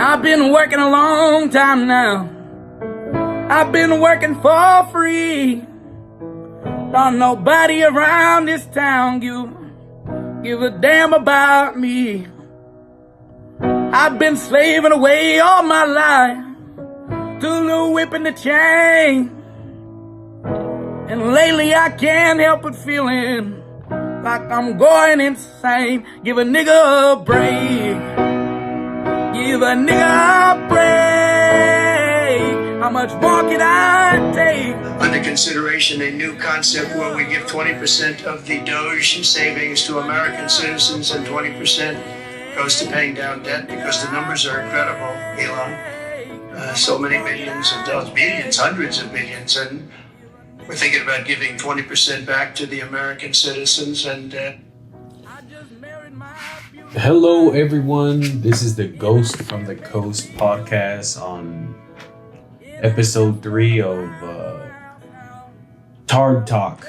I've been working a long time now. I've been working for free. Don't nobody around this town give a damn about me. I've been slaving away all my life to the whip and the chain. And lately I can't help but feeling like I'm going insane. Give a nigga a break. Give a nigga a break. How much more can I take? Under consideration, a new concept where we give 20% of the Doge savings to American citizens and 20% goes to paying down debt, because the numbers are incredible, Elon. So many millions of dollars, billions, hundreds of billions, and we're thinking about giving 20% back to the American citizens. And hello, everyone. This is the Ghost from the Coast podcast on Ep.3 of Tard Talk.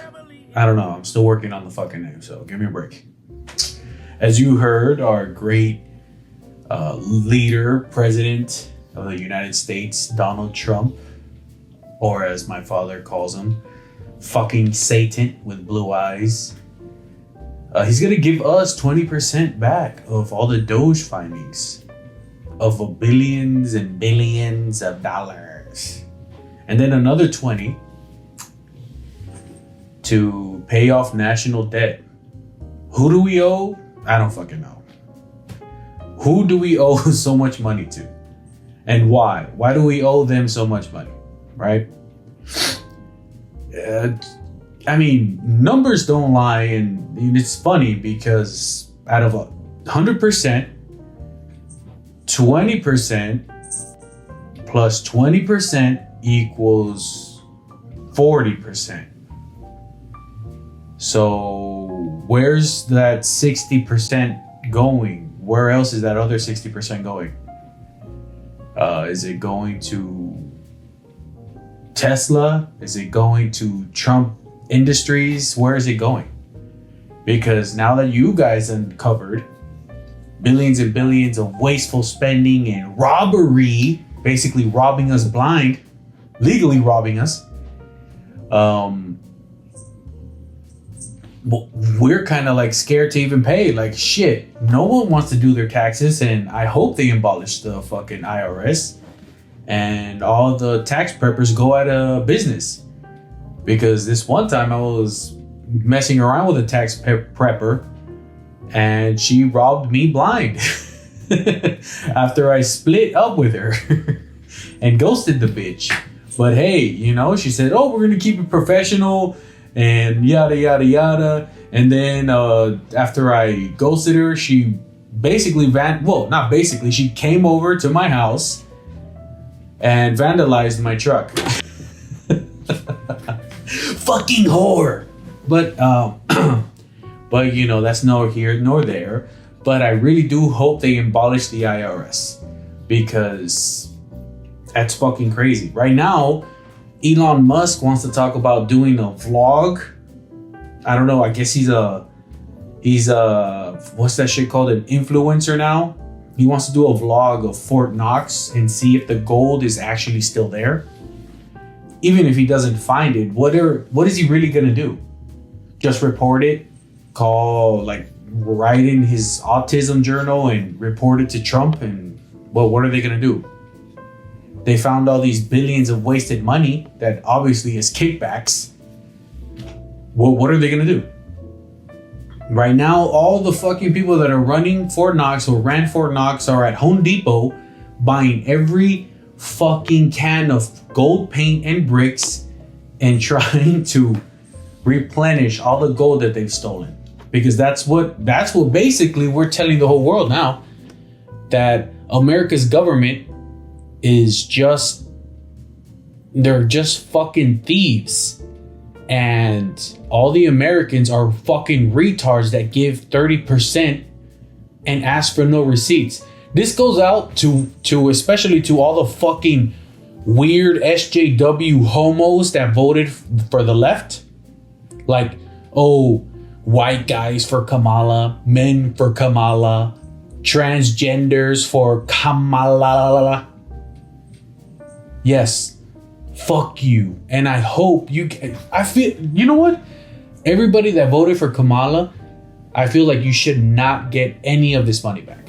I don't know. I'm still working on the fucking name, so give me a break. As you heard, our great leader, president of the United States, Donald Trump, or as my father calls him, fucking Satan with blue eyes. He's gonna give us 20% back of all the Doge findings of billions and billions of dollars. And then another 20 to pay off national debt. Who do we owe? I don't fucking know. Who do we owe so much money to? And why? Why do we owe them so much money? Right? I mean, numbers don't lie, and it's funny because out of 100%, 20% plus 20% equals 40%. So where's that 60% going? Where else is that other 60% going? Is it going to Tesla? Is it going to Trump Industries? Where is it going? Because now that you guys uncovered billions and billions of wasteful spending and robbery, basically robbing us blind, legally robbing us, we're kind of like scared to even pay. Like, shit, no one wants to do their taxes, and I hope they abolish the fucking IRS and all the tax preppers go out of business. Because this one time I was messing around with a tax prepper and she robbed me blind after I split up with her and ghosted the bitch. But hey, you know, she said, oh, we're going to keep it professional and yada, yada, yada. And then after I ghosted her, she basically she came over to my house and vandalized my truck. Fucking whore. But you know, that's nor here nor there. But I really do hope they abolish the IRS, because that's fucking crazy. Right now, Elon Musk wants to talk about doing a vlog. I don't know. I guess he's a what's that shit called? An influencer now. He wants to do a vlog of Fort Knox and see if the gold is actually still there. Even if he doesn't find it, what is he really gonna do? Just report it? Write in his autism journal and report it to Trump? And well, what are they gonna do? They found all these billions of wasted money that obviously is kickbacks. Well, what are they gonna do? Right now, all the fucking people that are running Fort Knox or ran Fort Knox are at Home Depot buying every fucking can of gold paint and bricks and trying to replenish all the gold that they've stolen. Because that's what basically we're telling the whole world now, that America's government is they're just fucking thieves. And all the Americans are fucking retards that give 30% and ask for no receipts. This goes out to especially to all the fucking weird SJW homos that voted for the left. Like, oh, white guys for Kamala, men for Kamala, transgenders for Kamala. Yes, fuck you. And I hope I feel, you know what? Everybody that voted for Kamala, I feel like you should not get any of this money back.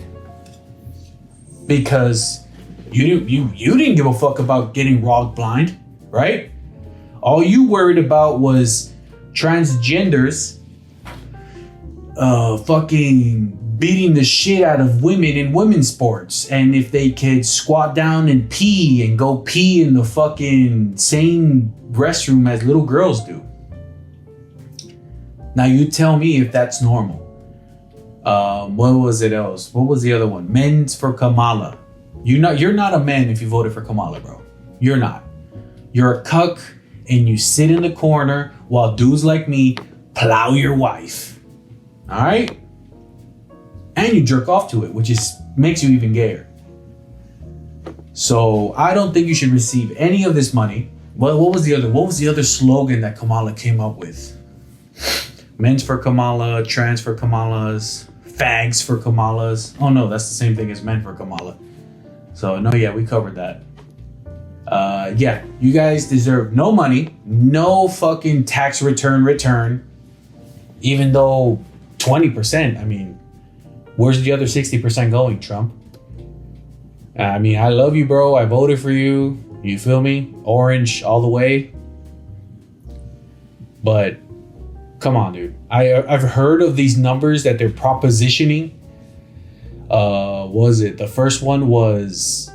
Because you didn't give a fuck about getting robbed blind, right? All you worried about was transgenders fucking beating the shit out of women in women's sports, and if they could squat down and pee and go pee in the fucking same restroom as little girls do. Now you tell me if that's normal. What was it else? What was the other one? Men's for Kamala. You're not a man if you voted for Kamala, bro. You're not. You're a cuck, and you sit in the corner while dudes like me plow your wife. All right? And you jerk off to it, which makes you even gayer. So I don't think you should receive any of this money. What was the other slogan that Kamala came up with? Men's for Kamala, trans for Kamalas, fags for Kamalas. Oh no, that's the same thing as men for Kamala. So no, yeah, we covered that. Yeah, you guys deserve no money, no fucking tax return. Even though 20%, I mean, where's the other 60% going, Trump? I mean, I love you, bro. I voted for you. You feel me? Orange all the way. But come on, dude. I've heard of these numbers that they're propositioning. What was it? The first one was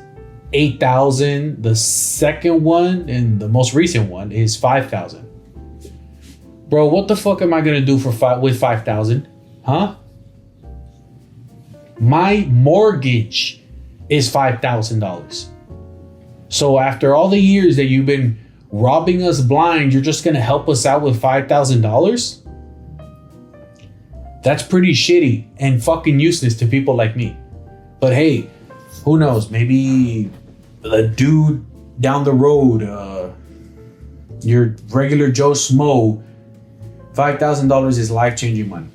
8,000. The second one and the most recent one is 5,000. Bro, what the fuck am I gonna do with 5,000? Huh? My mortgage is $5,000. So after all the years that you've been robbing us blind, you're just gonna help us out with $5,000? That's pretty shitty and fucking useless to people like me. But hey, who knows? Maybe the dude down the road, your regular Joe Smo, $5,000 is life-changing money.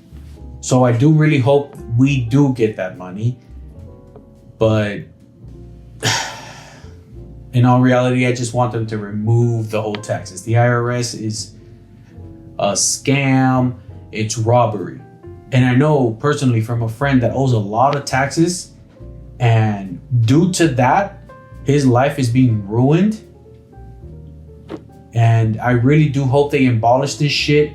So I do really hope we do get that money. But in all reality, I just want them to remove the whole taxes. The IRS is a scam. It's robbery. And I know personally from a friend that owes a lot of taxes, and due to that, his life is being ruined. And I really do hope they abolish this shit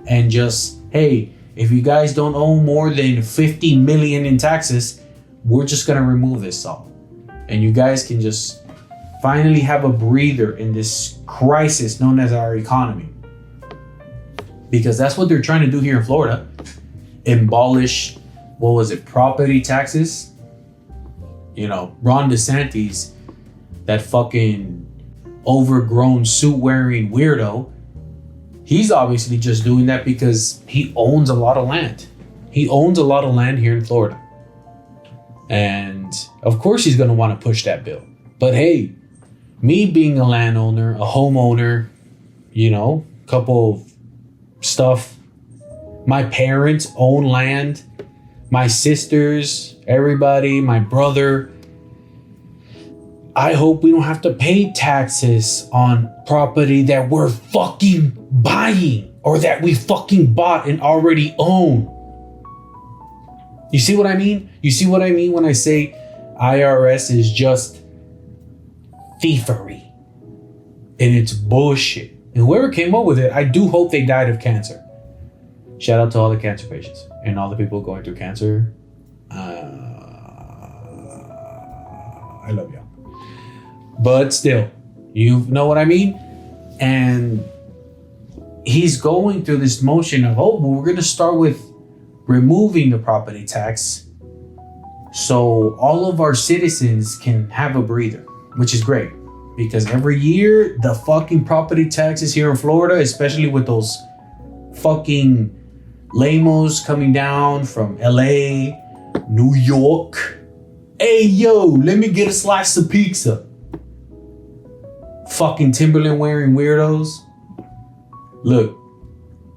and just, hey, if you guys don't owe more than 50 million in taxes, we're just gonna remove this all. And you guys can just finally have a breather in this crisis known as our economy. Because that's what they're trying to do here in Florida. Abolish, property taxes? You know, Ron DeSantis, that fucking overgrown suit-wearing weirdo, he's obviously just doing that because he owns a lot of land. He owns a lot of land here in Florida. And of course he's going to want to push that bill. But hey, me being a landowner, a homeowner, you know, couple of stuff. My parents own land. My sisters, everybody, my brother. I hope we don't have to pay taxes on property that we're fucking buying or that we fucking bought and already own. You see what I mean? You see what I mean when I say IRS is just thievery and it's bullshit. And whoever came up with it, I do hope they died of cancer. Shout out to all the cancer patients and all the people going through cancer. I love y'all. But still, you know what I mean? And he's going through this motion of, oh, well, we're going to start with removing the property tax so all of our citizens can have a breather, which is great. Because every year, the fucking property taxes here in Florida, especially with those fucking lamos coming down from LA, New York. Hey, yo, let me get a slice of pizza. Fucking Timberland wearing weirdos. Look,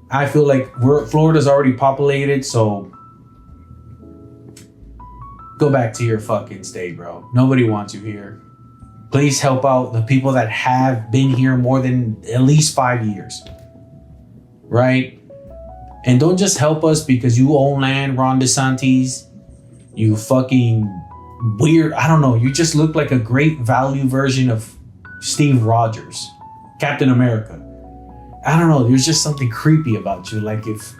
I feel like Florida's already populated, so go back to your fucking state, bro. Nobody wants you here. Please help out the people that have been here more than at least 5 years. Right? And don't just help us because you own land, Ron DeSantis. You fucking weird. I don't know. You just look like a great value version of Steve Rogers, Captain America. I don't know. There's just something creepy about you. Like if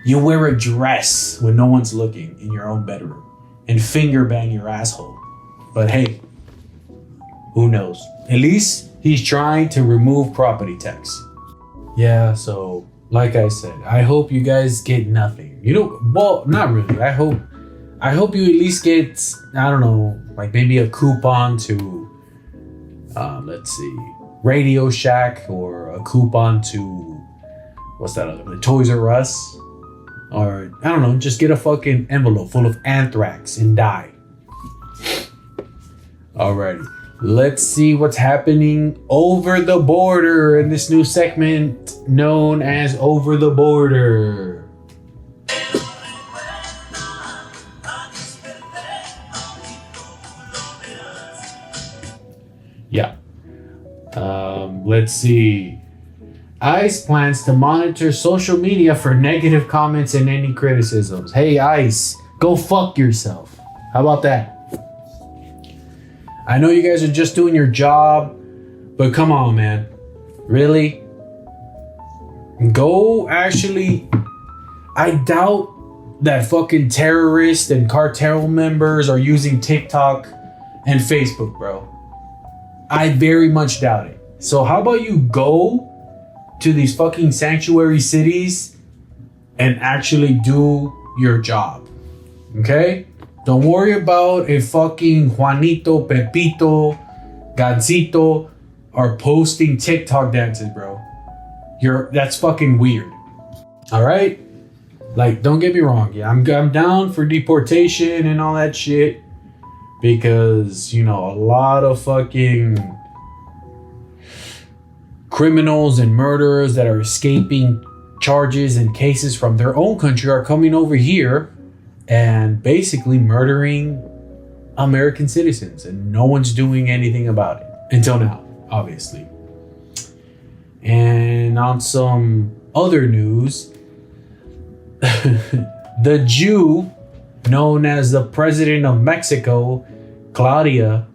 you wear a dress when no one's looking in your own bedroom and finger bang your asshole. But hey, who knows? At least he's trying to remove property tax. Yeah, so like I said, I hope you guys get nothing. You don't, well, not really. I hope you at least get, I don't know, like maybe a coupon to, let's see, Radio Shack, or a coupon to, what's that other one? Toys R Us. Or, I don't know, just get a fucking envelope full of anthrax and die. Alrighty. Let's see what's happening over the border in this new segment known as Over the Border. Yeah. Let's see. ICE plans to monitor social media for negative comments and any criticisms. Hey, ICE, go fuck yourself. How about that? I know you guys are just doing your job, but come on, man. Really? Go actually... I doubt that fucking terrorists and cartel members are using TikTok and Facebook, bro. I very much doubt it. So how about you go to these fucking sanctuary cities and actually do your job? Okay? Don't worry about if fucking Juanito, Pepito, Gansito are posting TikTok dances, bro. That's fucking weird. All right? Like, don't get me wrong. Yeah, I'm down for deportation and all that shit because, you know, a lot of fucking criminals and murderers that are escaping charges and cases from their own country are coming over here and basically murdering American citizens, and no one's doing anything about it until now, obviously. And on some other news, the Jew known as the president of Mexico, Claudia,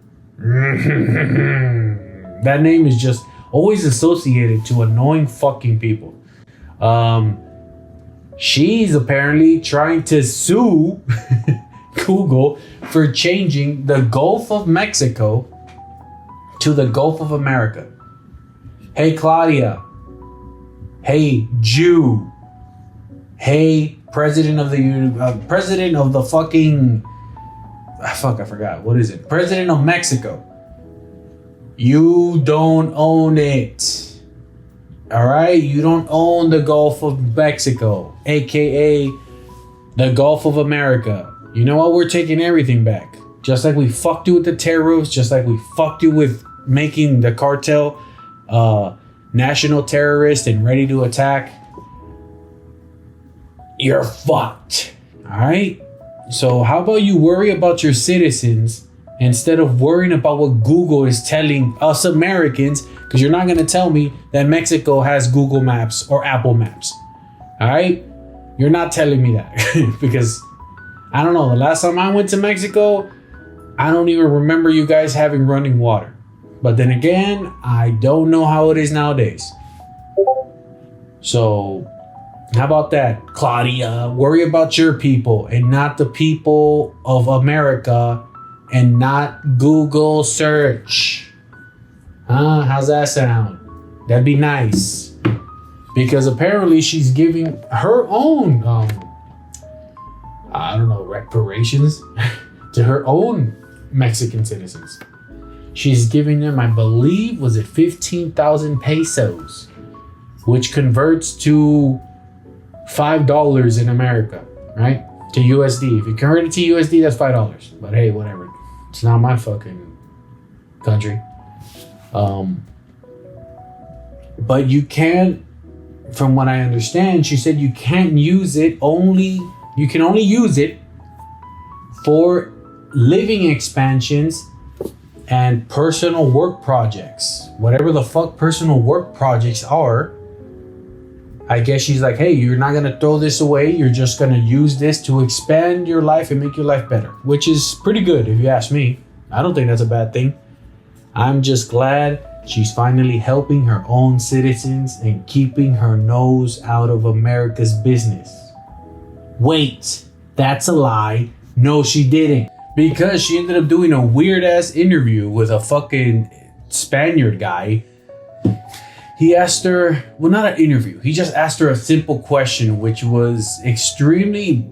that name is just always associated to annoying fucking people. She's apparently trying to sue Google for changing the Gulf of Mexico to the Gulf of America. Hey, Claudia. Hey, Jew. Hey, president of the fucking... I forgot. What is it? President of Mexico. You don't own it. All right? You don't own the Gulf of Mexico, aka the Gulf of America. You know what? We're taking everything back. Just like we fucked you with the tariffs, just like we fucked you with making the cartel national terrorist and ready to attack. You're fucked. All right? So how about you worry about your citizens instead of worrying about what Google is telling us Americans, because you're not going to tell me that Mexico has Google Maps or Apple Maps. All right? You're not telling me that because I don't know. The last time I went to Mexico, I don't even remember you guys having running water. But then again, I don't know how it is nowadays. So how about that, Claudia? Worry about your people and not the people of America and not Google search. Huh? How's that sound? That'd be nice. Because apparently she's giving her own, reparations to her own Mexican citizens. She's giving them, I believe, was it 15,000 pesos, which converts to $5 in America, right? To USD. If you convert it to USD, that's $5. But hey, whatever. It's not my fucking country. But you can't, from what I understand, she said you can't use it you can only use it for living expansions and personal work projects. Whatever the fuck personal work projects are, I guess she's like, hey, you're not gonna throw this away. You're just gonna use this to expand your life and make your life better, which is pretty good if you ask me. I don't think that's a bad thing. I'm just glad she's finally helping her own citizens and keeping her nose out of America's business. Wait, that's a lie. No, she didn't. Because she ended up doing a weird ass interview with a fucking Spaniard guy. He asked her, well, not an interview. He just asked her a simple question, which was extremely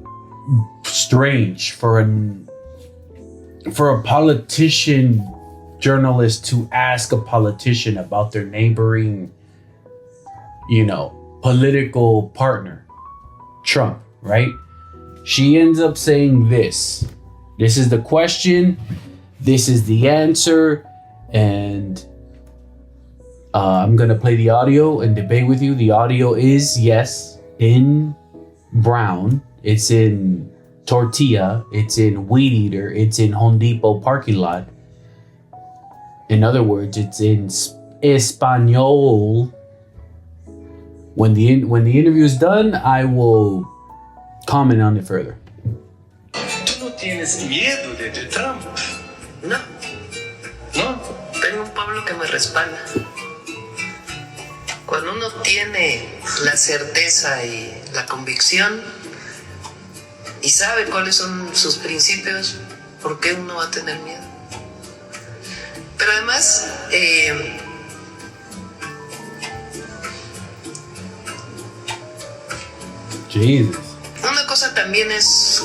strange for a politician journalist to ask a politician about their neighboring, political partner, Trump, right? She ends up saying this. This is the question. This is the answer. And I'm going to play the audio and debate with you. The audio is, yes, in brown. It's in tortilla. It's in weed eater. It's in Home Depot parking lot. In other words, it's in Espanol. When the interview is done, I will comment on it further. ¿Tú no tienes miedo de Trump? No. ¿No? Tengo un pueblo que me respalda. Cuando uno tiene la certeza y la convicción y sabe cuáles son sus principios, ¿por qué uno va a tener miedo? Pero además, Jesus. una cosa también es,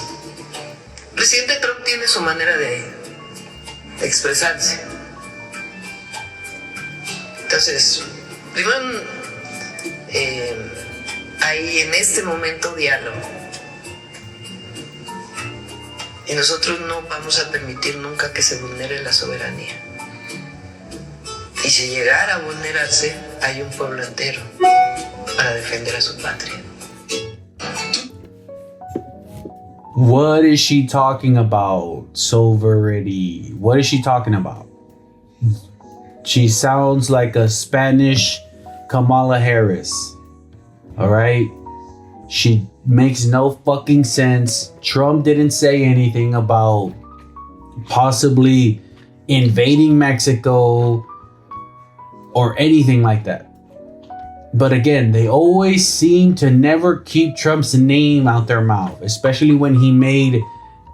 el presidente Trump tiene su manera de expresarse. Entonces, primero hay en este momento diálogo. Y nosotros no vamos a permitir nunca que se vulnere la soberanía. Y si llegara a vulnerarse, hay un pueblo entero para defender a su patria. What is she talking about? Sovereignty. What is she talking about? She sounds like a Spanish Kamala Harris. All right? She makes no fucking sense. Trump didn't say anything about possibly invading Mexico or anything like that. But again, they always seem to never keep Trump's name out their mouth, especially when he made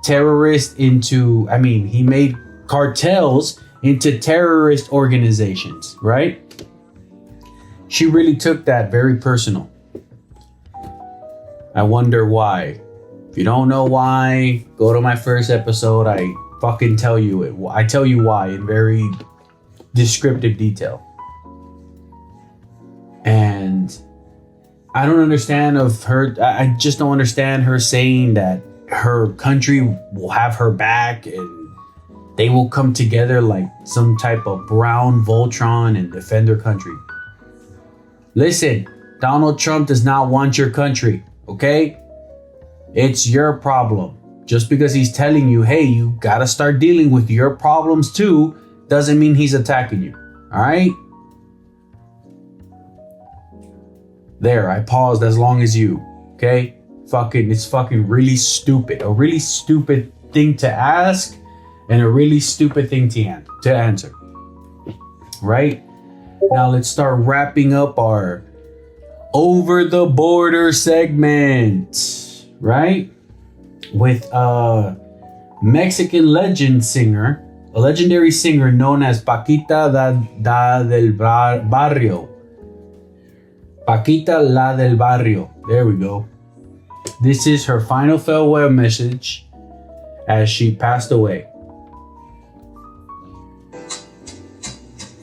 he made cartels into terrorist organizations, right? She really took that very personal. I wonder why. If you don't know why, go to my first episode. I fucking tell you it. I tell you why in very descriptive detail. And I don't understand I just don't understand her saying that her country will have her back and they will come together like some type of brown Voltron and defend their country. Listen, Donald Trump does not want your country, okay? It's your problem. Just because he's telling you, hey, you gotta start dealing with your problems too, doesn't mean he's attacking you, all right? There, I paused as long as you, okay? It's fucking really stupid. A really stupid thing to ask and a really stupid thing to answer. Right? Now let's start wrapping up our Over the Border segment, right? With a Mexican a legendary singer known as Paquita del Barrio. Paquita la del Barrio. There we go. This is her final farewell message as she passed away.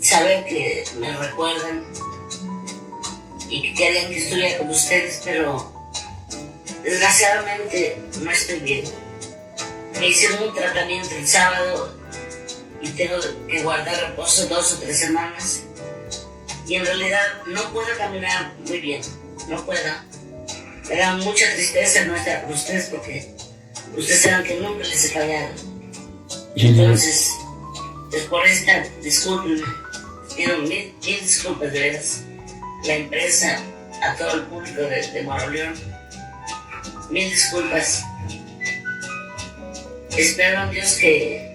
Saben que me recuerdan y que querían que estuviera con ustedes, pero desgraciadamente no estoy bien. Me hicieron un tratamiento el sábado y tengo que guardar reposo 2 o 3 semanas. Y en realidad no puedo caminar muy bien, no puedo. Me da mucha tristeza no estar con ustedes porque ustedes saben que nunca les he fallado. Entonces, por esta, disculpen, pido mil disculpas de veras. La empresa, a todo el público de Moroleón, mil disculpas. Espero en Dios que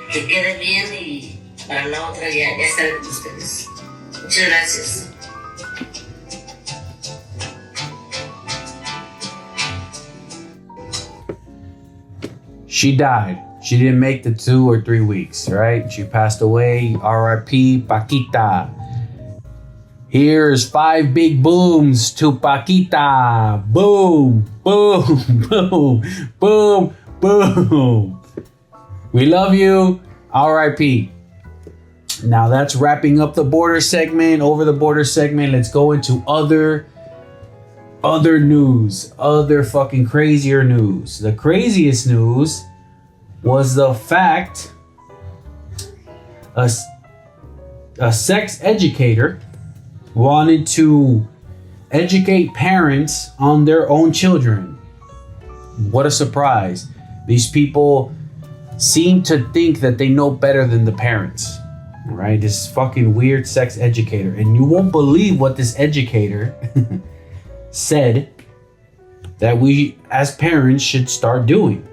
quede bien y para la otra ya estaré con ustedes. Muchas gracias. She died. She didn't make the 2 or 3 weeks, right? She passed away. R.I.P. Paquita. Here's 5 big booms to Paquita. Boom, boom, boom, boom, boom. We love you. R.I.P. Now that's wrapping up the border segment. Over the border segment, let's go into other news. Other fucking crazier news. The craziest news was the fact a sex educator wanted to educate parents on their own children. What a surprise. These people seem to think that they know better than the parents, right? This fucking weird sex educator. And you won't believe what this educator said that we as parents should start doing.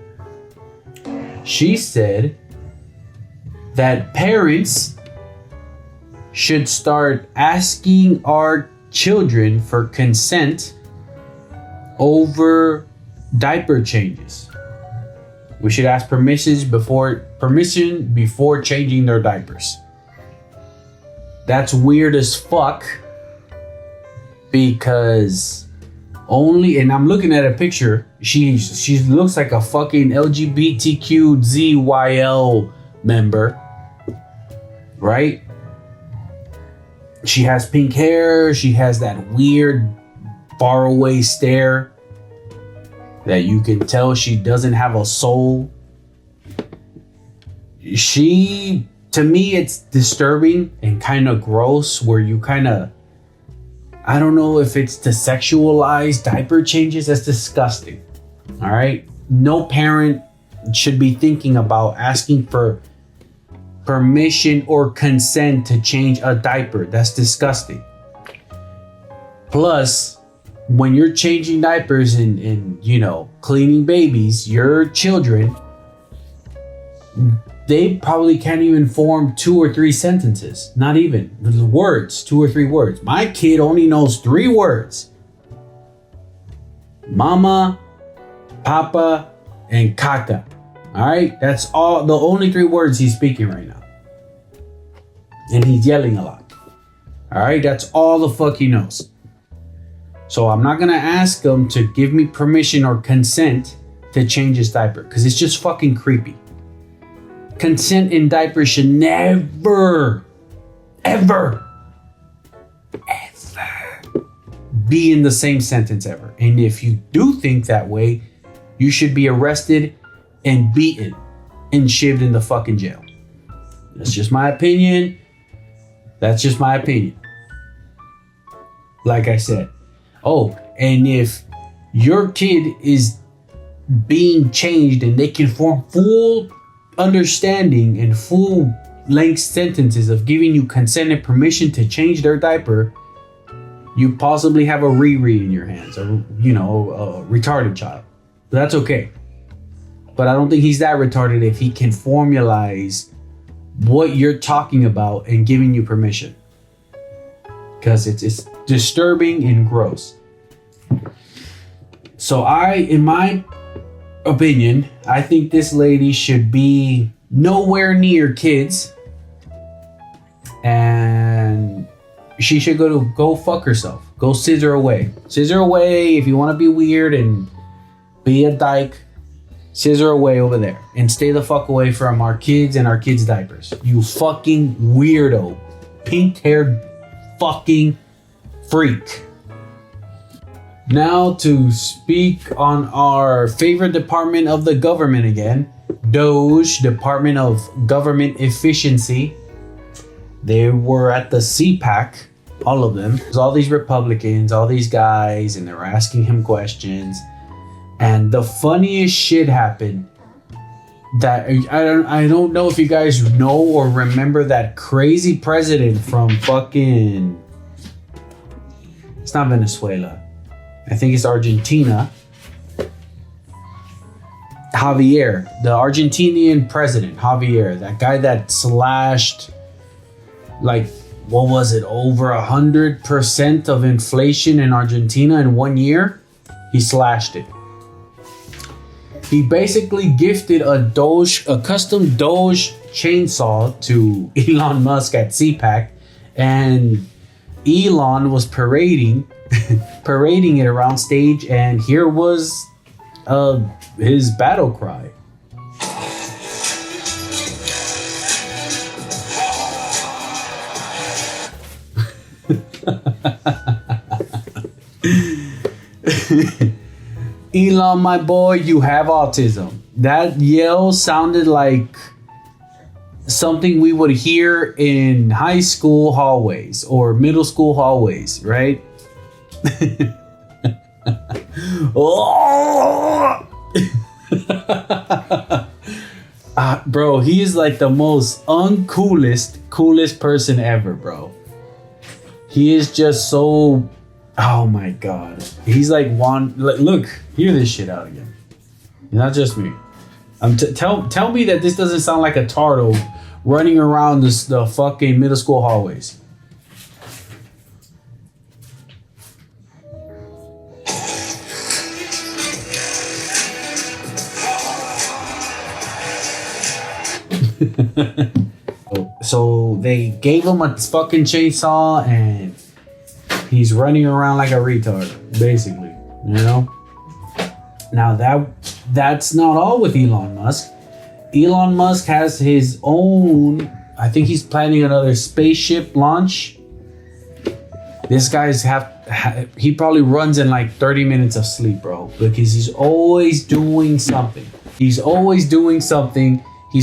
She said that parents should start asking our children for consent over diaper changes. We should ask permission before changing their diapers. That's weird as fuck, because and I'm looking at a picture, she looks like a fucking LGBTQZYL member, right? She has pink hair. She has that weird faraway stare that you can tell she doesn't have a soul. To me, it's disturbing and kind of gross, where you kind of, I don't know if it's to sexualize diaper changes. That's disgusting. All right. No parent should be thinking about asking for permission or consent to change a diaper. That's disgusting. Plus, when you're changing diapers and cleaning babies, your children, they probably can't even form 2 or 3 sentences. Not even words, 2 or 3 words. My kid only knows 3 words: mama, papa, and caca. All right, that's all. The only 3 words he's speaking right now, and he's yelling a lot. All right, that's all the fuck he knows. So I'm not gonna ask him to give me permission or consent to change his diaper, because it's just fucking creepy. Consent in diapers should never, ever be in the same sentence ever. And if you do think that way, you should be arrested and beaten and shivved in the fucking jail. That's just my opinion. That's just my opinion. Like I said. Oh, and if your kid is being changed and they can form full understanding and full length sentences of giving you consent and permission to change their diaper, you possibly have a Riri in your hands, or a retarded child. That's okay. But I don't think he's that retarded if he can formalize what you're talking about and giving you permission, because it's disturbing and gross. So in my opinion, I think this lady should be nowhere near kids, and she should go fuck herself. Go scissor away. Scissor away if you want to be weird and be a dyke. Scissor away over there and stay the fuck away from our kids and our kids' diapers. You fucking weirdo. Pink-haired fucking freak. Now to speak on our favorite department of the government again, DOGE, Department of Government Efficiency. They were at the CPAC, all of them. There's all these Republicans, all these guys, and they were asking him questions. And the funniest shit happened. that I don't know if you guys know or remember that crazy president from fucking, it's not Venezuela, I think it's Argentina, Javier, the Argentinian president Javier, that guy that slashed like, what was it, over 100% of inflation in Argentina in 1 year. He slashed it. He basically gifted a custom Doge chainsaw to Elon Musk at CPAC, and Elon was parading it around stage, and here was his battle cry. Elon, my boy, you have autism. That yell sounded like something we would hear in high school hallways or middle school hallways, right? Oh! Bro, he is like the most coolest person ever, bro. He is just so, oh my god. He's like look, hear this shit out again. Not just me. Tell me that this doesn't sound like a turtle running around the fucking middle school hallways. So they gave him a fucking chainsaw and he's running around like a retard, basically, you know? Now that's not all with Elon Musk. Elon Musk has his own, I think he's planning another spaceship launch. This guy's he probably runs in like 30 minutes of sleep, bro, because he's always doing something. He's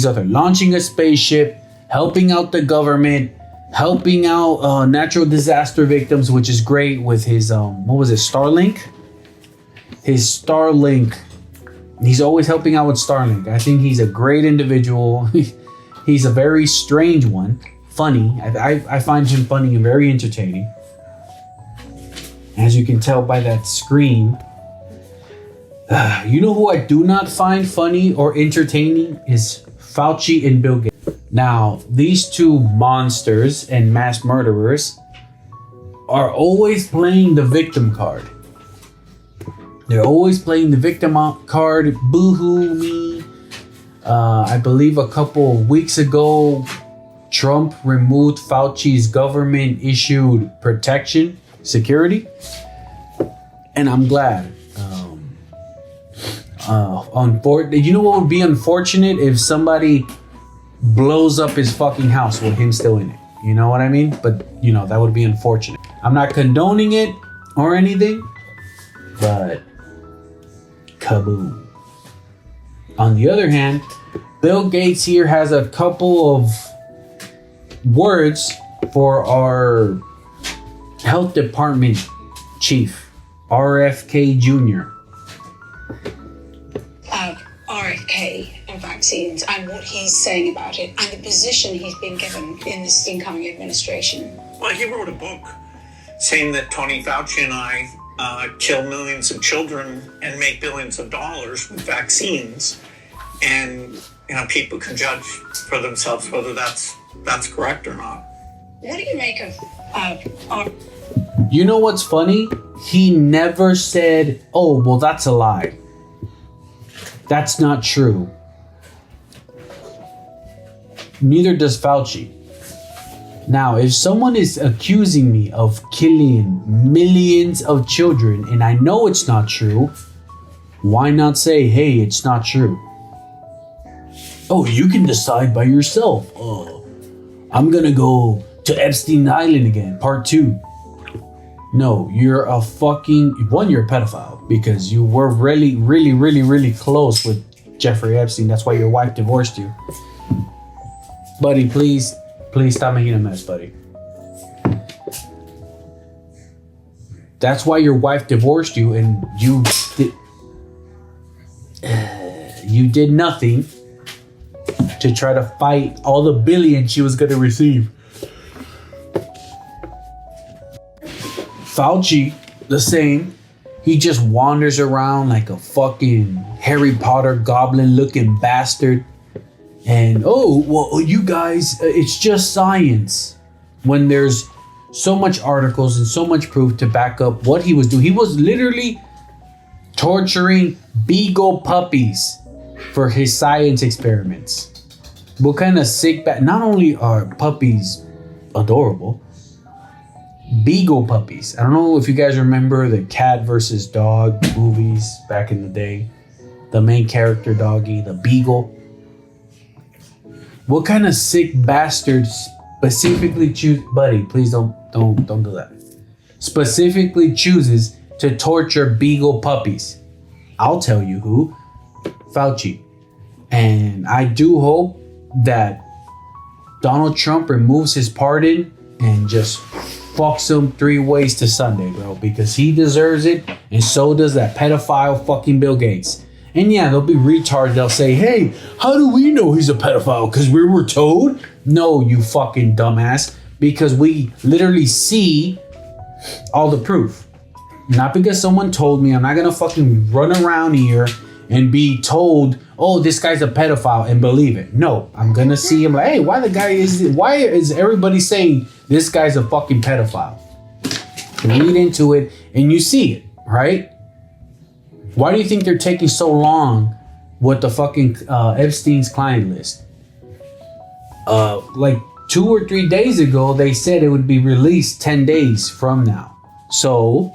either launching a spaceship, helping out the government, helping out natural disaster victims, which is great with his Starlink? His Starlink. He's always helping out with Starlink. I think he's a great individual. He's a very strange one. Funny. I find him funny and very entertaining. As you can tell by that scream. You know who I do not find funny or entertaining is Fauci and Bill Gates. Now, these two monsters and mass murderers are always playing the victim card. They're always playing the victim card. Boo-hoo me. I believe a couple of weeks ago, Trump removed Fauci's government-issued protection, security. And I'm glad. You know what would be unfortunate? If somebody blows up his fucking house with him still in it. You know what I mean? But, you know, that would be unfortunate. I'm not condoning it or anything, but kaboom. On the other hand, Bill Gates here has a couple of words for our health department chief, RFK Jr. RFK and vaccines and what he's saying about it and the position he's been given in this incoming administration. Well, he wrote a book saying that Tony Fauci and I kill millions of children and make billions of dollars with vaccines. And, you know, people can judge for themselves whether that's correct or not. What do you make of You know what's funny? He never said, oh, well, that's a lie. That's not true. Neither does Fauci. Now, if someone is accusing me of killing millions of children and I know it's not true, why not say, hey, it's not true? Oh, you can decide by yourself. Oh, I'm gonna go to Epstein Island again, part 2. No, you're a fucking... One, you're a pedophile because you were really, really, really, really close with Jeffrey Epstein. That's why your wife divorced you. Buddy, please stop making a mess, buddy. That's why your wife divorced you and you did nothing to try to fight all the billions she was going to receive. Fauci, the same. He just wanders around like a fucking Harry Potter goblin looking bastard. And, oh, well, you guys, it's just science. When there's so much articles and so much proof to back up what he was doing. He was literally torturing beagle puppies for his science experiments. What kind of sick not only are puppies adorable, beagle puppies. I don't know if you guys remember the cat versus dog movies back in the day. The main character doggy, the beagle. What kind of sick bastard specifically choose, buddy? Please don't do that. Specifically chooses to torture beagle puppies. I'll tell you who. Fauci. And I do hope that Donald Trump removes his pardon and just fucks him 3 ways to Sunday, bro, because he deserves it, and so does that pedophile fucking Bill Gates. And yeah, they'll be retards. They'll say, hey, how do we know he's a pedophile? Because we were told? No, you fucking dumbass. Because we literally see all the proof. Not because someone told me. I'm not going to fucking run around here and be told, oh, this guy's a pedophile and believe it. No, I'm going to see him like, hey, why is everybody saying this guy's a fucking pedophile? Read into it and you see it, right? Why do you think they're taking so long with the fucking Epstein's client list? Like 2 or 3 days ago, they said it would be released 10 days from now. So,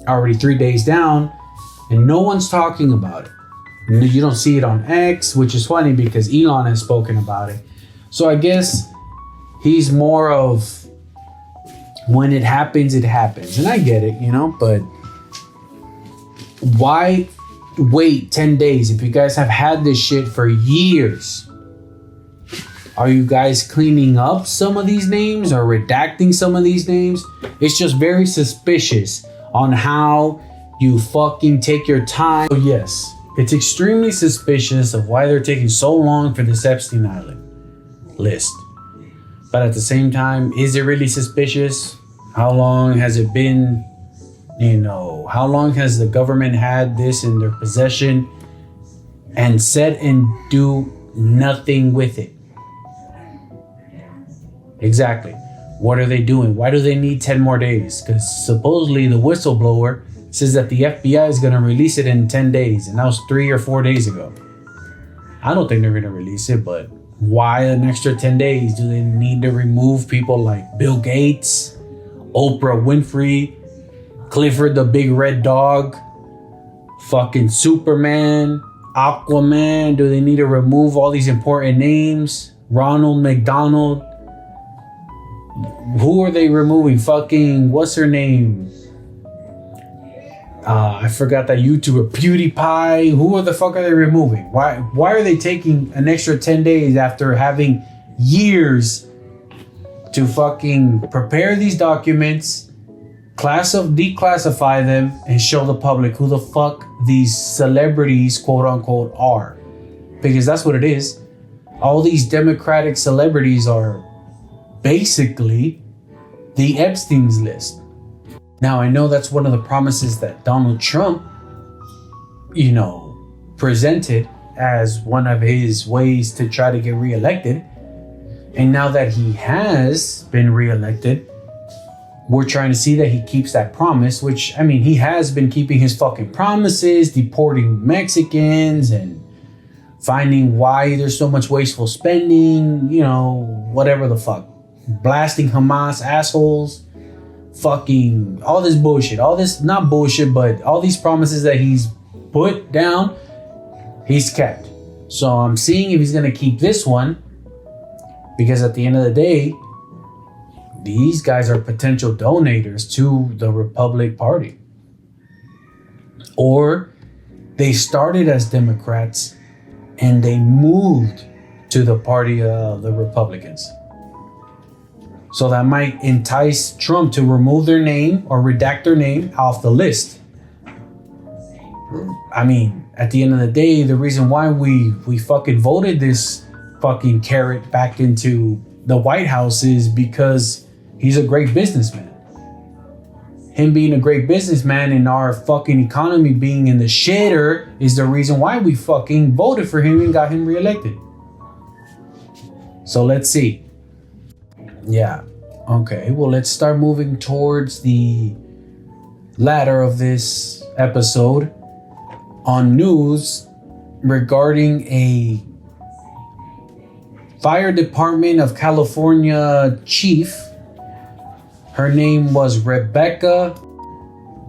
already 3 days down, and no one's talking about it. You don't see it on X, which is funny because Elon has spoken about it. So I guess he's more of when it happens, it happens. And I get it, but why wait 10 days if you guys have had this shit for years? Are you guys cleaning up some of these names or redacting some of these names? It's just very suspicious on how you fucking take your time. So yes, it's extremely suspicious of why they're taking so long for this Epstein Island list. But at the same time, is it really suspicious? How long has it been? How long has the government had this in their possession and said and do nothing with it? Exactly. What are they doing? Why do they need 10 more days? Because supposedly the whistleblower says that the FBI is going to release it in 10 days. And that was 3 or 4 days ago. I don't think they're going to release it, but why an extra 10 days? Do they need to remove people like Bill Gates, Oprah Winfrey, Clifford the Big Red Dog, fucking Superman, Aquaman? Do they need to remove all these important names? Ronald McDonald? Who are they removing? Fucking, what's her name? I forgot that YouTuber, PewDiePie. Who the fuck are they removing? Why are they taking an extra 10 days after having years to fucking prepare these documents, declassify them, and show the public who the fuck these celebrities, quote unquote, are? Because that's what it is. All these Democratic celebrities are basically the Epstein's list. Now, I know that's one of the promises that Donald Trump, presented as one of his ways to try to get reelected. And now that he has been reelected, we're trying to see that he keeps that promise, which, he has been keeping his fucking promises, deporting Mexicans and finding why there's so much wasteful spending, whatever the fuck. Blasting Hamas assholes. Fucking all this bullshit, all this not bullshit, but all these promises that he's put down, he's kept. So I'm seeing if he's gonna keep this one, because at the end of the day, these guys are potential donators to the Republican Party, or they started as Democrats and they moved to the party of the Republicans. So that might entice Trump to remove their name or redact their name off the list. At the end of the day, the reason why we fucking voted this fucking carrot back into the White House is because he's a great businessman. Him being a great businessman and our fucking economy being in the shitter is the reason why we fucking voted for him and got him reelected. So let's see. Yeah. Okay. Well, let's start moving towards the latter of this episode on news regarding a Fire Department of California chief. Her name was Rebecca.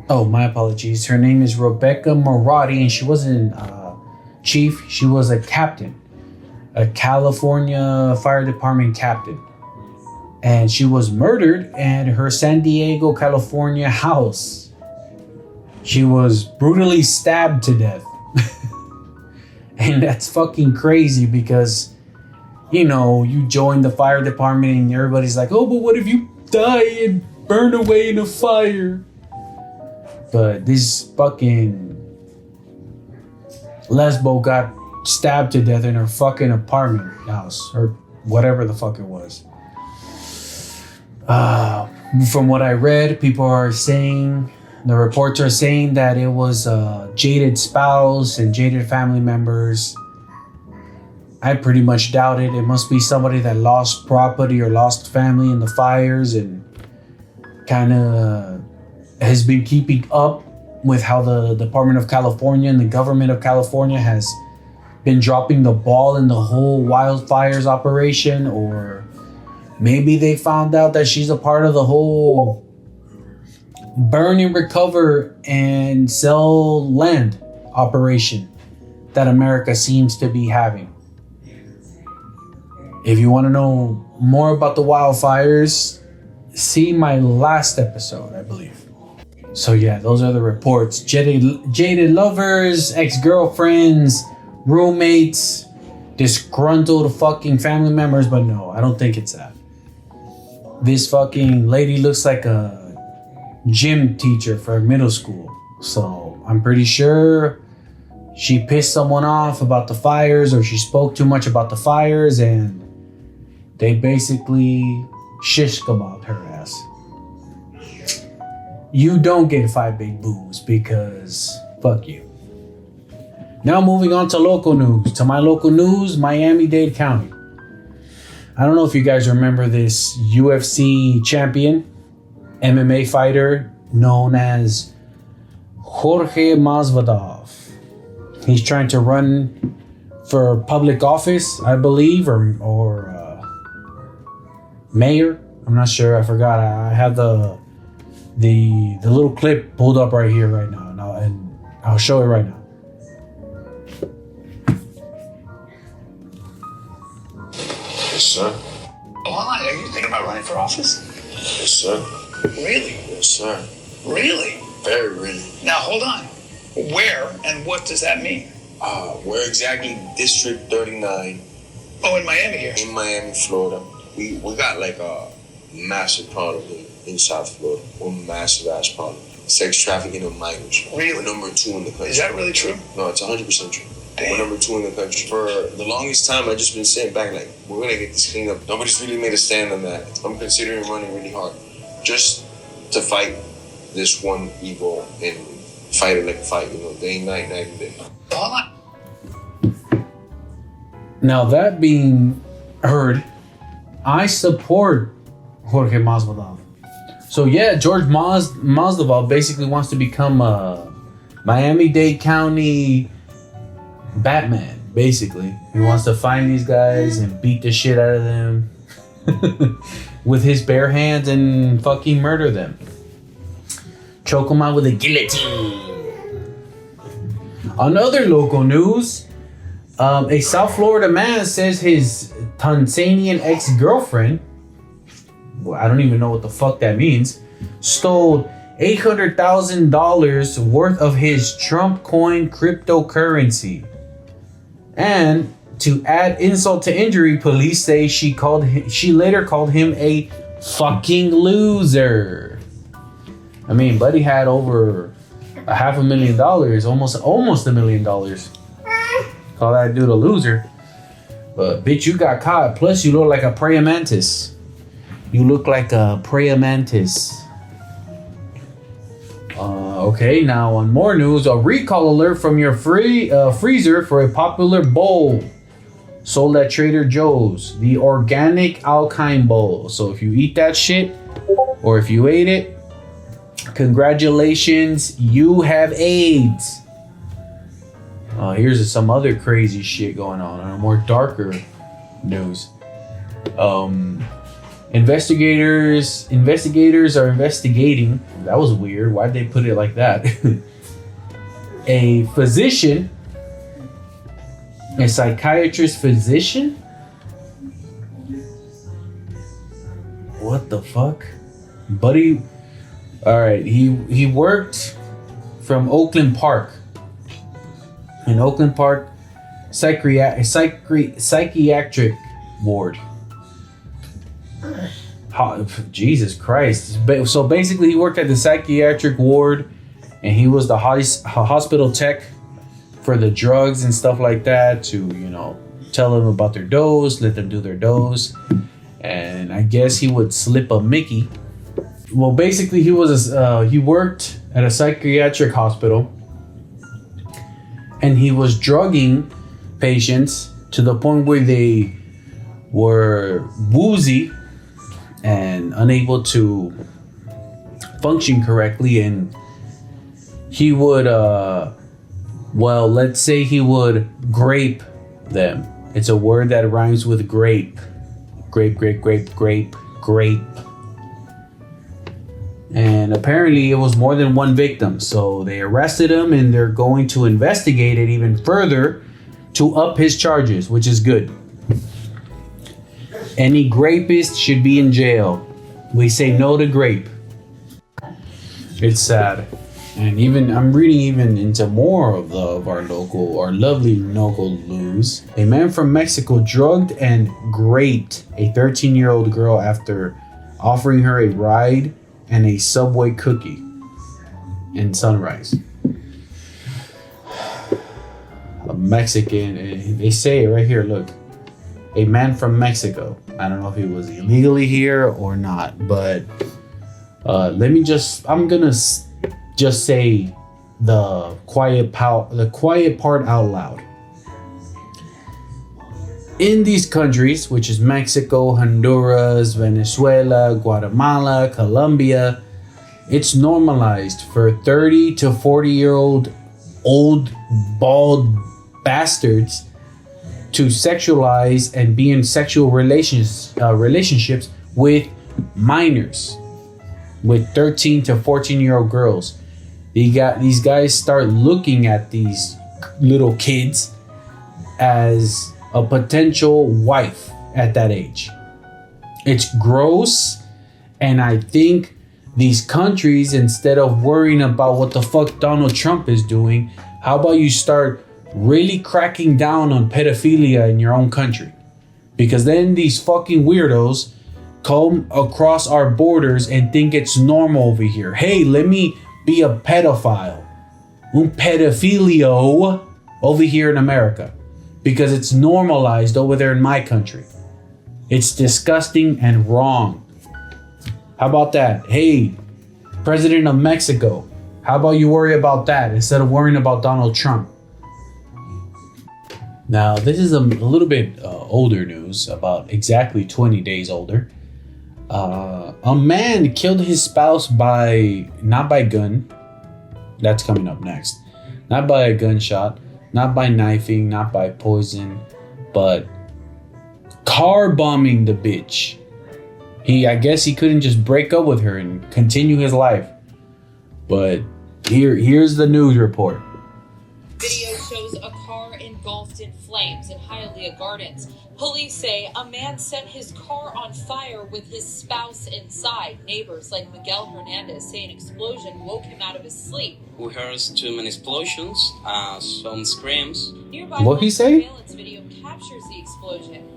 Oh, my apologies. Her name is Rebecca Marotti, and she wasn't chief. She was a captain, a California Fire Department captain. And she was murdered at her San Diego, California house. She was brutally stabbed to death. And that's fucking crazy because, you know, you join the fire department and everybody's like, oh, but what if you die and burn away in a fire? But this fucking lesbo got stabbed to death in her fucking apartment house or whatever the fuck it was. From what I read, people are saying, the reports are saying that it was a jaded spouse and jaded family members. I pretty much doubt it. It must be somebody that lost property or lost family in the fires and kind of has been keeping up with how the Department of California and the government of California has been dropping the ball in the whole wildfires operation, or maybe they found out that she's a part of the whole burn and recover and sell land operation that America seems to be having. If you want to know more about the wildfires, see my last episode, I believe. So yeah, those are the reports. Jaded lovers, ex-girlfriends, roommates, disgruntled fucking family members, but no, I don't think it's that. This fucking lady looks like a gym teacher for middle school. So I'm pretty sure she pissed someone off about the fires, or she spoke too much about the fires, and they basically shish kebabbed her ass. You don't get 5 big boos because fuck you. Now moving on to local news. To my local news, Miami-Dade County. I don't know if you guys remember this UFC champion, MMA fighter known as Jorge Masvidal. He's trying to run for public office, I believe, or mayor. I'm not sure. I forgot. I have the little clip pulled up right here right now, and I'll show it right now. Yes, sir. Hold on, are you thinking about running for office? Yes, sir. Really? Yes, sir. Really? Very really. Now hold on. Where and what does that mean? We're exactly District 39 Oh, in Miami here. in Miami, Florida. We got like a massive problem here in South Florida. We're a massive ass problem. Sex trafficking of minors. Really? We're number 2 in the country. Is that really true? No, it's 100% true. Damn. We're number 2 in the country. For the longest time, I've just been sitting back like, we're gonna get this cleaned up. Nobody's really made a stand on that. I'm considering running really hard just to fight this one evil and fight it like a fight, day and night and day. Hold on. Now that being heard, I support Jorge Masvidal. So yeah, George Masvidal basically wants to become a Miami-Dade County Batman, basically. He wants to find these guys and beat the shit out of them with his bare hands and fucking murder them. Choke them out with a guillotine. On other local news, a South Florida man says his Tanzanian ex-girlfriend, well, I don't even know what the fuck that means, stole $800,000 worth of his Trump coin cryptocurrency. And to add insult to injury, police say she later called him a fucking loser. I mean, buddy had over $500,000, almost $1 million. Call that dude a loser. But bitch, you got caught. Plus, you look like a praying mantis. You look like a praying mantis. Okay, now on more news, a recall alert from your freezer for a popular bowl sold at Trader Joe's, the organic alkaline bowl. So if you eat that shit, or if you ate it, congratulations, you have AIDS. Here's some other crazy shit going on a more darker news. Investigators are investigating. That was weird. Why'd they put it like that? A physician, a psychiatrist physician? What the fuck? Buddy, alright, he worked from Oakland Park. In Oakland Park, psychiatric ward. Jesus Christ. So basically he worked at the psychiatric ward and he was the hospital tech for the drugs and stuff like that to, you know, tell them about their dose, let them do their dose. And I guess he would slip a Mickey. Well, basically he worked at a psychiatric hospital and he was drugging patients to the point where they were woozy and unable to function correctly, and he would let's say he would grape them. It's a word that rhymes with grape. Grape. And apparently it was more than one victim, so they arrested him and they're going to investigate it even further to up his charges, which is good. Any rapist should be in jail. We say no to grape. It's sad. And I'm reading into more of our lovely local news. A man from Mexico drugged and raped a 13-year-old girl after offering her a ride and a Subway cookie in Sunrise. A Mexican, they say it right here, look. A man from Mexico. I don't know if he was illegally here or not, but I'm gonna just say the quiet part out loud. In these countries, which is Mexico, Honduras, Venezuela, Guatemala, Colombia, it's normalized for 30 to 40-year-old old bald bastards to sexualize and be in sexual relationships with minors, with 13 to 14-year-old girls. These guys start looking at these little kids as a potential wife at that age. It's gross, and I think these countries, instead of worrying about what the fuck Donald Trump is doing, how about you start really cracking down on pedophilia in your own country? Because then these fucking weirdos come across our borders and think it's normal over here. Hey, let me be a pedophile, un pedofilio over here in America, because it's normalized over there in my country. It's disgusting and wrong. How about that? Hey, President of Mexico, how about you worry about that instead of worrying about Donald Trump? Now, this is a little bit older news, about exactly 20 days older. A man killed his spouse not by gun. That's coming up next. Not by a gunshot, not by knifing, not by poison, but car bombing the bitch. I guess he couldn't just break up with her and continue his life. But here's the news report. Video shows a car engulfed in flames in Hialeah Gardens. Police say a man set his car on fire with his spouse inside. Neighbors like Miguel Hernandez say an explosion woke him out of his sleep. We heard too many explosions, some screams. Nearby what he say? surveillance video captures the explosion.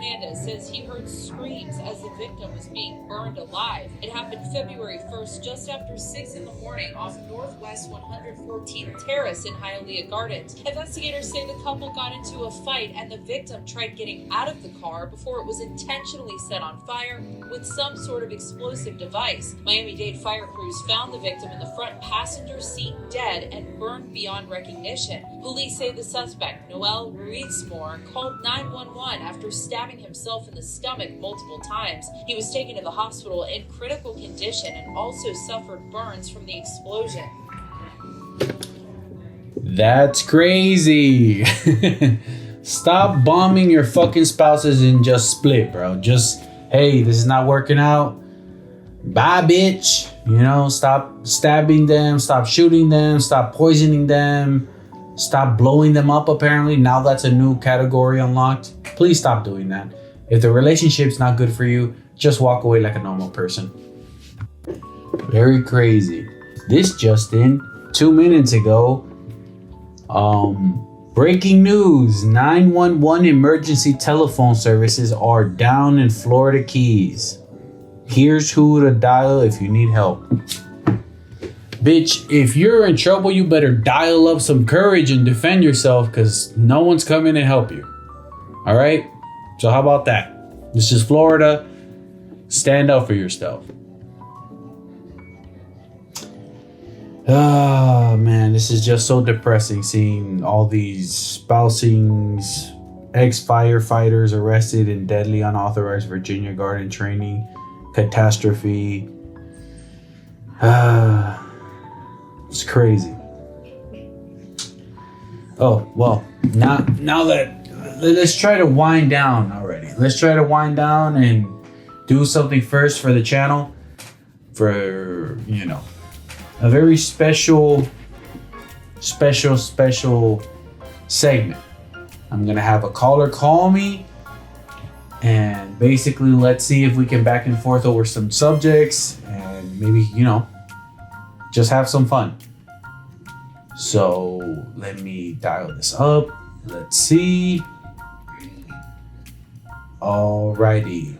Hernandez says he heard screams as the victim was being burned alive. It happened February 1st, just after 6 in the morning off Northwest 114th Terrace in Hialeah Gardens. Investigators say the couple got into a fight and the victim tried getting out of the car before it was intentionally set on fire with some sort of explosive device. Miami-Dade fire crews found the victim in the front passenger seat dead and burned beyond recognition. Police say the suspect, Noel Ruizmore, called 911 after stabbing himself in the stomach multiple times. He was taken to the hospital in critical condition and also suffered burns from the explosion. That's crazy. Stop bombing your fucking spouses and just split, bro. Just, hey, this is not working out. Bye, bitch. You know, stop stabbing them, stop shooting them, stop poisoning them, stop blowing them up, apparently. Now that's a new category unlocked. Please stop doing that. If the relationship's not good for you, just walk away like a normal person. Very crazy. This just in, 2 minutes ago. Breaking news, 911 emergency telephone services are down in Florida Keys. Here's who to dial if you need help. Bitch, if you're in trouble, you better dial up some courage and defend yourself because no one's coming to help you. All right? So how about that? This is Florida. Stand up for yourself. Oh, man, this is just so depressing seeing all these spousings, ex-firefighters arrested in deadly unauthorized Virginia garden training catastrophe. It's crazy. Oh, well, now that let's try to wind down already. Let's try to wind down and do something first for the channel for, you know, a very special segment. I'm gonna have a caller call me and basically let's see if we can back and forth over some subjects and maybe, you know, just have some fun. So let me dial this up. Let's see. Alrighty.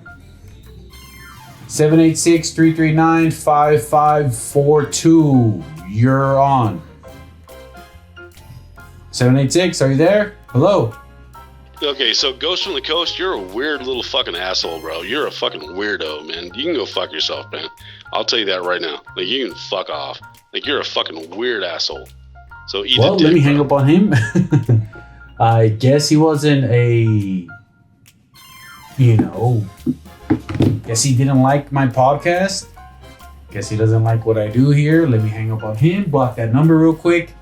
786-339-5542. You're on. 786, are you there? Hello. Okay, so Ghost from the Coast, you're a weird little fucking asshole, bro. You're a fucking weirdo, man. You can go fuck yourself, man. I'll tell you that right now. Like, you can fuck off. Like, you're a fucking weird asshole. So eat well, a dick, let me bro. hang up on him. I guess he wasn't guess he didn't like my podcast. Guess he doesn't like what I do here. Let me hang up on him. Block that number real quick.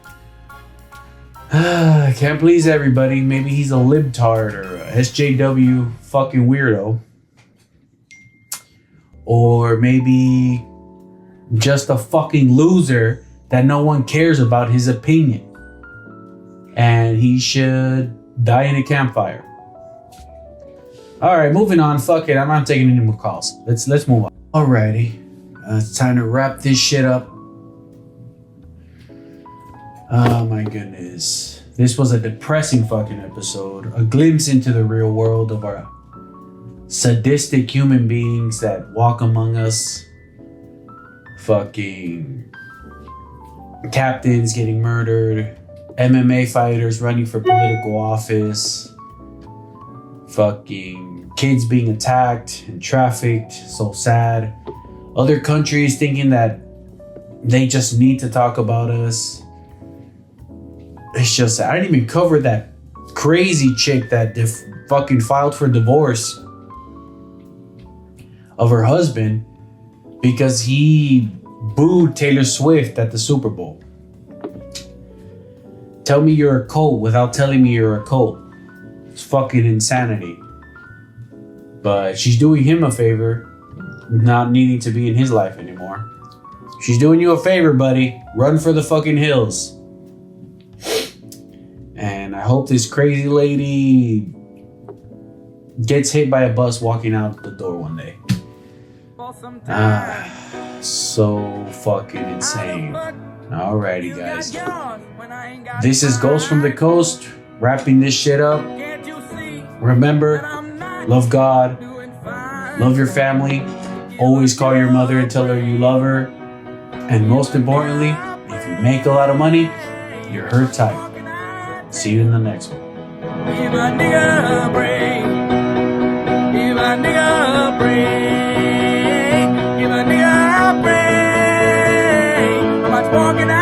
I can't please everybody. Maybe he's a libtard or a SJW fucking weirdo. Or maybe just a fucking loser that no one cares about his opinion. And he should die in a campfire. Alright, moving on. Fuck it. I'm not taking any more calls. Let's move on. Alrighty. It's time to wrap this shit up. Oh my goodness. This was a depressing fucking episode. A glimpse into the real world of our sadistic human beings that walk among us. Fucking captains getting murdered. MMA fighters running for political office. Fucking kids being attacked and trafficked. So sad. Other countries thinking that they just need to talk about us. It's just, I didn't even cover that crazy chick that fucking filed for divorce of her husband because he booed Taylor Swift at the Super Bowl. Tell me you're a cult without telling me you're a cult. It's fucking insanity. But she's doing him a favor, not needing to be in his life anymore. She's doing you a favor, buddy. Run for the fucking hills. And I hope this crazy lady gets hit by a bus walking out the door one day. So fucking insane. Alrighty, guys. This is Ghost from the Coast, wrapping this shit up. Remember, Love God. Love your family. Always call your mother and tell her you love her. And most importantly, if you make a lot of money, you're her type. See you in the next one. Give a nigga a break. Give a nigga a break. Give a nigga a break. How much more can I